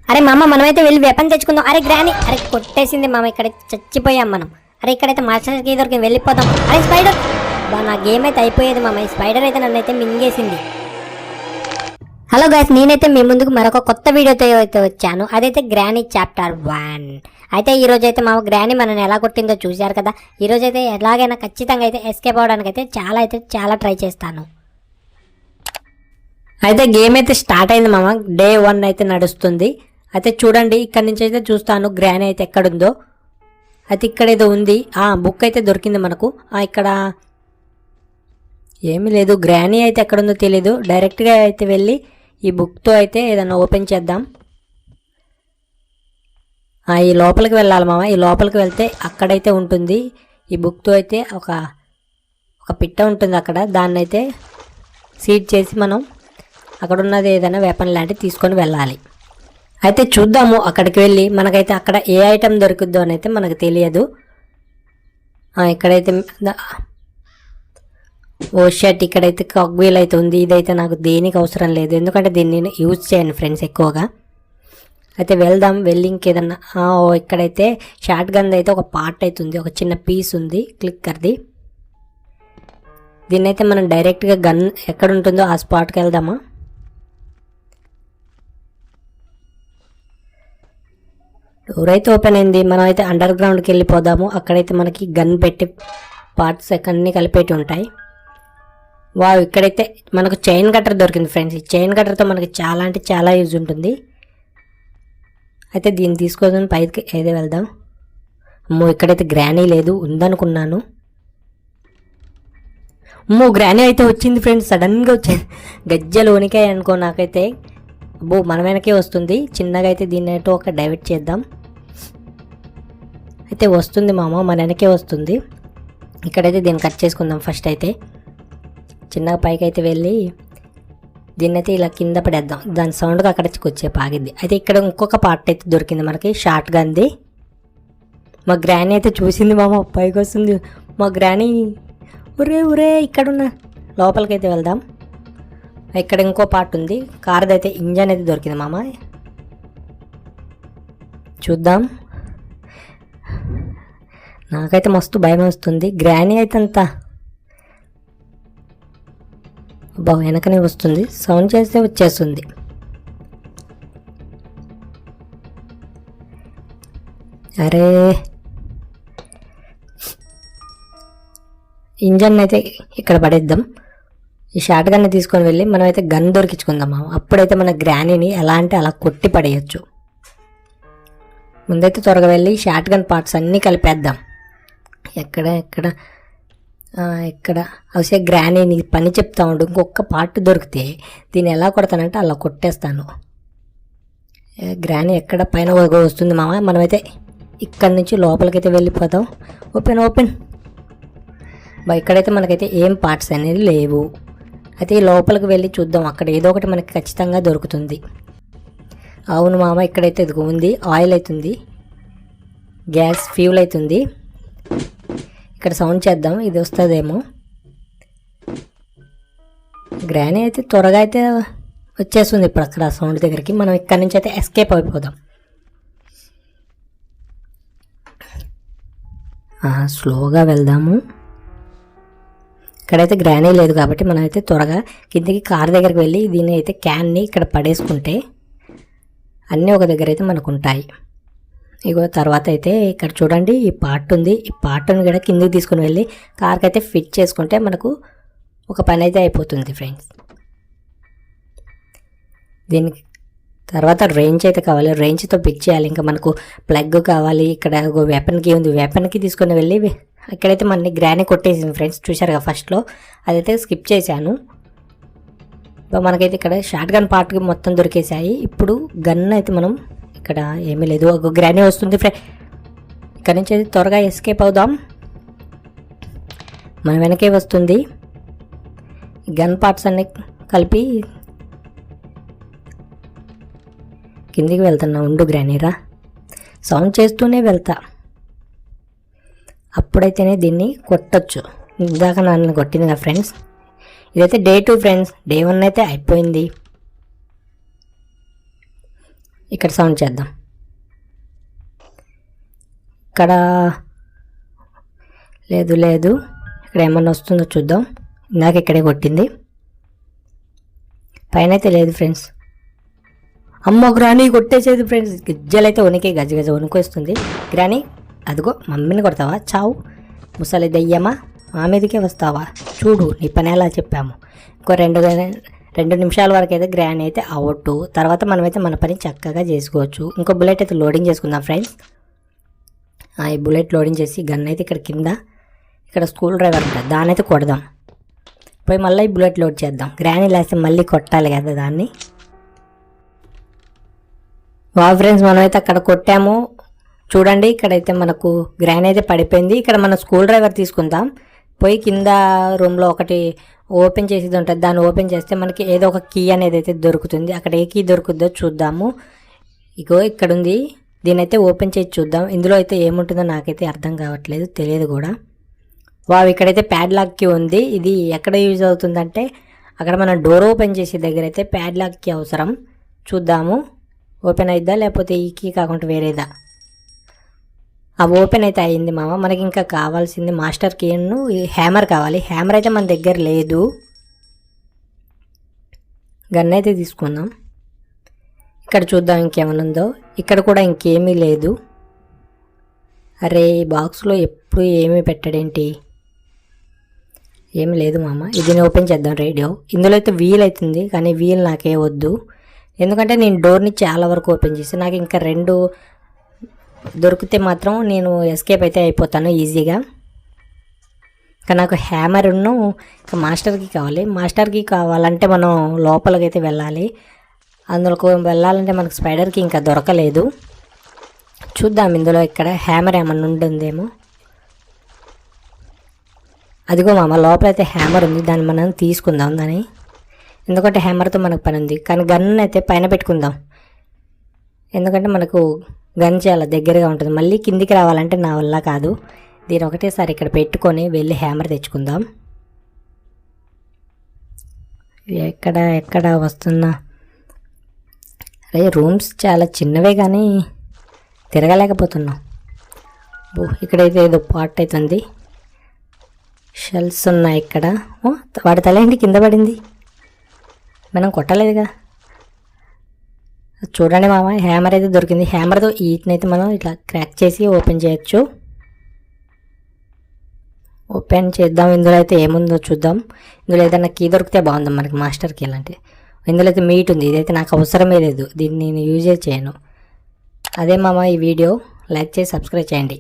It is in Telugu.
అరే మామ మనమైతే వెళ్ళి వెపన్ తెచ్చుకుందాం. అరే గ్రాని, అరే కొట్టేసింది మామ, ఇక్కడ చచ్చిపోయాం మనం. అరే ఇక్కడైతే మాస్టర్ కీ దొరికి వెళ్ళిపోదాం. అరే స్పైడర్, బా నా గేమ్ అయితే అయిపోయేది మామ. ఈ స్పైడర్ అయితే నన్ను అయితే మింగేసింది. హలో గైస్, నేనైతే మీ ముందుకు మరొక కొత్త వీడియోతో అయితే వచ్చాను. అదైతే గ్రానీ చాప్టర్ 1. అయితే ఈ రోజు అయితే మా గ్రానీ మనని ఎలా కొట్టిందో చూశారు కదా. ఈ రోజు అయితే ఎలాగైనా ఖచ్చితంగా అయితే ఎస్కేప్ అవ్వడానికి అయితే చాలా ట్రై చేస్తాను. అయితే గేమ్ అయితే స్టార్ట్ అయింది మామ. డే 1 అయితే నడుస్తుంది. అయితే చూడండి, ఇక్కడ నుంచి అయితే చూస్తాను గ్రానీ అయితే ఎక్కడుందో. అయితే ఇక్కడ ఏదో ఉంది, బుక్ అయితే దొరికింది మనకు. ఇక్కడ ఏమీ లేదు, గ్రానీ అయితే ఎక్కడుందో తెలియదు. డైరెక్ట్గా అయితే వెళ్ళి ఈ బుక్తో అయితే ఏదైనా ఓపెన్ చేద్దాం. ఈ లోపలికి వెళ్ళాలి మామ. ఈ లోపలికి వెళ్తే అక్కడైతే ఉంటుంది ఈ బుక్తో అయితే ఒక పిట్ట ఉంటుంది అక్కడ. దాన్ని అయితే సీడ్ చేసి మనం అక్కడ ఉన్నది ఏదైనా వెపన్ లాంటివి తీసుకొని వెళ్ళాలి. అయితే చూద్దాము అక్కడికి వెళ్ళి. మనకైతే అక్కడ ఏ ఐటెం దొరుకుద్దో అని అయితే మనకు తెలియదు. ఇక్కడైతే షర్ట్, ఇక్కడైతే కాక్వీల్ అయితే ఉంది. ఇదైతే నాకు దేనికి అవసరం లేదు, ఎందుకంటే దీన్ని నేను యూజ్ చేయను ఫ్రెండ్స్ ఎక్కువగా. అయితే వెళ్దాం. వెళ్ళి ఇంకేదన్నా ఇక్కడైతే షార్ట్ గన్ అయితే ఒక పార్ట్ అవుతుంది, ఒక చిన్న పీస్ ఉంది క్లిక్కర్ది. దీన్ని అయితే మనం డైరెక్ట్గా గన్ ఎక్కడ ఉంటుందో ఆ స్పాట్కి వెళ్దామా. డోర్ అయితే ఓపెన్ అయింది. మనం అయితే అండర్ గ్రౌండ్కి వెళ్ళిపోదాము. అక్కడైతే మనకి గన్ పెట్టి పార్ట్స్ అన్నీ కలిపేటి ఉంటాయి. ఇక్కడైతే మనకు చైన్ కట్టర్ దొరికింది ఫ్రెండ్స్. ఈ చైన్ కట్టర్తో మనకి చాలా అంటే చాలా యూజ్ ఉంటుంది. అయితే దీన్ని తీసుకొని పైకి ఏదో వెళ్దాం. ఇక్కడైతే గ్రానీ లేదు, ఉందనుకున్నాను. గ్రానీ అయితే వచ్చింది ఫ్రెండ్స్, సడన్గా వచ్చింది. గజ్జలు వణికాయి అనుకో నాకైతే. మన వెనకే వస్తుంది. చిన్నగా అయితే దీన్ని అయితే ఒక డైవర్ట్ చేద్దాం. అయితే వస్తుంది మామ, మన వెనకే వస్తుంది. ఇక్కడైతే దీన్ని కట్ చేసుకుందాం ఫస్ట్. అయితే చిన్నగా పైకి అయితే వెళ్ళి దీన్ని అయితే ఇలా కింద పడేద్దాం. దాని సౌండ్గా అక్కడికి వచ్చే పాగిద్ది. అయితే ఇక్కడ ఇంకొక పార్ట్ అయితే దొరికింది మనకి, షార్ట్ గన్ది. మా గ్రానీ అయితే చూసింది మామ, పైకి వస్తుంది మా గ్రానీ. ఒరే ఇక్కడున్న లోపలికైతే వెళ్దాం. ఇక్కడ ఇంకో పార్ట్ ఉంది, కార్ది అయితే ఇంజన్ అయితే దొరికింది మామ. చూద్దాం. నాకైతే మస్తు భయం వస్తుంది. గ్రానీ అయితే అంతా వెనకనే వస్తుంది, సౌండ్ చేస్తే వచ్చేస్తుంది. అరే ఇంజన్ అయితే ఇక్కడ పడేద్దాం. ఈ షార్ట్ గన్ని తీసుకొని వెళ్ళి మనం అయితే గన్ దొరికించుకుందాం. అప్పుడైతే మన గ్రానీని ఎలా అంటే అలా కొట్టి పడేయచ్చు. ముందైతే త్వరగా వెళ్ళి షార్ట్ గన్ పార్ట్స్ అన్నీ కలిపేద్దాం. ఎక్కడ అవసే గ్రానీని పని చెప్తా ఉండు. ఇంకొక పార్ట్ దొరికితే దీన్ని ఎలా కొడతానంటే అలా కొట్టేస్తాను. గ్రానీ ఎక్కడ పైన వస్తుంది మామ. మనమైతే ఇక్కడి నుంచి లోపలికైతే వెళ్ళిపోతాం. ఓపెన్. ఇక్కడైతే మనకైతే ఏం పార్ట్స్ అనేది లేవు. అయితే ఈ లోపలికి వెళ్ళి చూద్దాం, అక్కడ ఏదో ఒకటి మనకి ఖచ్చితంగా దొరుకుతుంది. అవును మామ, ఇక్కడైతే ఇది ఉంది, ఆయిల్ అవుతుంది, గ్యాస్ ఫ్యూల్ అవుతుంది. ఇక్కడ సౌండ్ చేద్దాం, ఇది వస్తుందేమో. గ్రానీ అయితే త్వరగా అయితే వచ్చేస్తుంది ఇప్పుడు అక్కడ సౌండ్ దగ్గరికి. మనం ఇక్కడ నుంచి అయితే ఎస్కేప్ అయిపోదాం. స్లోగా వెళ్దాము. ఇక్కడైతే గ్రానీ లేదు కాబట్టి మనం అయితే త్వరగా కిందకి కార్ దగ్గరికి వెళ్ళి దీన్ని అయితే క్యాన్ని ఇక్కడ పడేసుకుంటే అన్నీ ఒక దగ్గర అయితే మనకు ఉంటాయి. తర్వాత అయితే ఇక్కడ చూడండి ఈ పార్ట్ ఉంది. ఈ పార్ట్ని కూడా కిందకి తీసుకుని వెళ్ళి కార్కి అయితే ఫిట్ చేసుకుంటే మనకు ఒక పని అయితే అయిపోతుంది ఫ్రెండ్స్. దీనికి తర్వాత రేంజ్ అయితే కావాలి, రేంజ్తో పిక్ చేయాలి. ఇంకా మనకు ప్లగ్ కావాలి. ఇక్కడ ఒక వెపన్కి ఉంది, వెపన్కి తీసుకొని వెళ్ళి ఇక్కడైతే మనని గ్రానీ కొట్టేసింది ఫ్రెండ్స్. చూశారుగా ఫస్ట్లో, అదైతే స్కిప్ చేశాను. మనకైతే ఇక్కడ షార్ట్ గన్ పార్ట్కి మొత్తం దొరికేసాయి. ఇప్పుడు గన్ అయితే మనం ఇక్కడ ఏమీ లేదు, ఒక గ్రానీ వస్తుంది ఫ్రెండ్. ఇక్కడ నుంచి అయితే త్వరగా ఎస్కేప్ అవుదాం. మన వెనకే వస్తుంది. గన్ పార్ట్స్ అన్నీ కలిపి కిందికి వెళ్తున్నా. ఉండు గ్రానీరా, సౌండ్ చేస్తూనే వెళ్తా, అప్పుడైతేనే దీన్ని కొట్టచ్చు. ఇందాక నన్ను కొట్టింది కదా ఫ్రెండ్స్. ఇదైతే డే 2 ఫ్రెండ్స్. డే 1 అయితే అయిపోయింది. ఇక్కడ సౌండ్ చేద్దాం. ఇక్కడ లేదు, ఇక్కడ ఏమన్నా వస్తుందో చూద్దాం. ఇందాక ఇక్కడే కొట్టింది, పైన అయితే లేదు ఫ్రెండ్స్. అమ్మ గ్రానీ కొట్టేసేది ఫ్రెండ్స్. గిజ్జలైతే వణికే గజ వణుకొస్తుంది. గ్రానీ అదిగో మమ్మీని కొడతావా? చావు ముసలి దయ్యమా, మా మీదకే వస్తావా? చూడు నీ పని ఎలా చెప్పాము. ఇంకో 2 నిమిషాల వరకు అయితే గ్రానీ అయితే అవుట్. తర్వాత మనమైతే మన పని చక్కగా చేసుకోవచ్చు. ఇంకో బుల్లెట్ అయితే లోడింగ్ చేసుకుందాం ఫ్రెండ్స్. ఈ బుల్లెట్ లోడింగ్ చేసి గన్ అయితే ఇక్కడ కింద, ఇక్కడ స్కూల్ డ్రైవర్ ఉంటుంది, దాన్ని అయితే కొడదాం. పోయి మళ్ళీ ఈ బుల్లెట్ లోడ్ చేద్దాం. గ్రానీ లేస్తే మళ్ళీ కొట్టాలి కదా దాన్ని. ఫ్రెండ్స్ మనమైతే అక్కడ కొట్టాము. చూడండి ఇక్కడైతే మనకు గ్రానీ అయితే పడిపోయింది. ఇక్కడ మన స్కూల్ డ్రైవర్ తీసుకుందాం. పోయి కింద రూమ్లో ఒకటి ఓపెన్ చేసేది ఉంటుంది, దాన్ని ఓపెన్ చేస్తే మనకి ఏదో ఒక కీ అనేది అయితే దొరుకుతుంది. అక్కడ ఏ కీ దొరుకుతుందో చూద్దాము. ఇగో ఇక్కడ ఉంది, దీని అయితే ఓపెన్ చేసి చూద్దాం. ఇందులో అయితే ఏముంటుందో నాకైతే అర్థం కావట్లేదు, తెలియదు కూడా. ఇక్కడైతే ప్యాడ్లాక్ కీ ఉంది. ఇది ఎక్కడ యూజ్ అవుతుందంటే అక్కడ మనం డోర్ ఓపెన్ చేసే దగ్గర అయితే ప్యాడ్లాక్ కీ అవసరం. చూద్దాము ఓపెన్ అయిద్దా లేకపోతే ఈ కీ కాకుండా వేరేదా. ఓపెన్ అయితే అయింది మామ. మనకి ఇంకా కావాల్సింది మాస్టర్ కీను హ్యామర్ కావాలి. హ్యామర్ అయితే మన దగ్గర లేదు. గన్ అయితే తీసుకుందాం. ఇక్కడ చూద్దాం ఇంకేమైనా ఉందో. ఇక్కడ కూడా ఇంకేమీ లేదు. అరే బాక్స్లో ఎప్పుడు ఏమీ పెట్టడేంటి, ఏమి లేదు మామ. ఇది ఓపెన్ చేద్దాం. రేడియో ఇందులో అయితే వీల్ అవుతుంది, కానీ వీల్ నాకే వద్దు. ఎందుకంటే నేను డోర్ని చాలా వరకు ఓపెన్ చేసి నాకు ఇంకా 2 దొరికితే మాత్రం నేను ఎస్కేప్ అయితే అయిపోతాను ఈజీగా. ఇంకా నాకు హ్యామర్ ఇంకా మాస్టర్కి కావాలి. మాస్టర్కి కావాలంటే మనం లోపలికైతే వెళ్ళాలి. అందులోకి వెళ్ళాలంటే మనకు స్పైడర్కి ఇంకా దొరకలేదు. చూద్దాం ఇందులో ఇక్కడ హ్యామర్ ఏమన్నా ఉంటుందేమో. అదిగో మామ లోపలైతే హ్యామర్ ఉంది, దాన్ని మనం తీసుకుందాం దాన్ని. ఎందుకంటే హ్యామర్తో మనకు పని ఉంది. కానీ గన్ అయితే పైన పెట్టుకుందాం, ఎందుకంటే మనకు గన్ చాలా దగ్గరగా ఉంటుంది. మళ్ళీ కిందికి రావాలంటే నా వల్ల కాదు. దీని ఒకటేసారి ఇక్కడ పెట్టుకొని వెళ్ళి హ్యామర్ తెచ్చుకుందాం. ఎక్కడ వస్తున్నా. అరే రూమ్స్ చాలా చిన్నవే కానీ తిరగలేకపోతున్నాం. ఇక్కడైతే ఏదో పార్ట్ అవుతుంది. షెల్స్ ఉన్నాయి ఇక్కడ. వాడి తల ఏంటి కింద పడింది, మనం కొట్టలేదుగా. చూడండి మామ హ్యామర్ అయితే దొరికింది. హ్యామర్తో వీటినైతే మనం ఇట్లా క్రాక్ చేసి ఓపెన్ చేయొచ్చు. ఓపెన్ చేద్దాం. ఇందులో అయితే ఏముందో చూద్దాం. ఇందులో ఏదైనా కీ దొరికితే బాగుంది మనకి, మాస్టర్ కీ లాంటి. ఇందులో అయితే మీట్ ఉంది, ఇదైతే నాకు అవసరమే లేదు, దీన్ని నేను యూజే చేయను. అదే మామ ఈ వీడియో లైక్ చేసి సబ్స్క్రైబ్ చేయండి.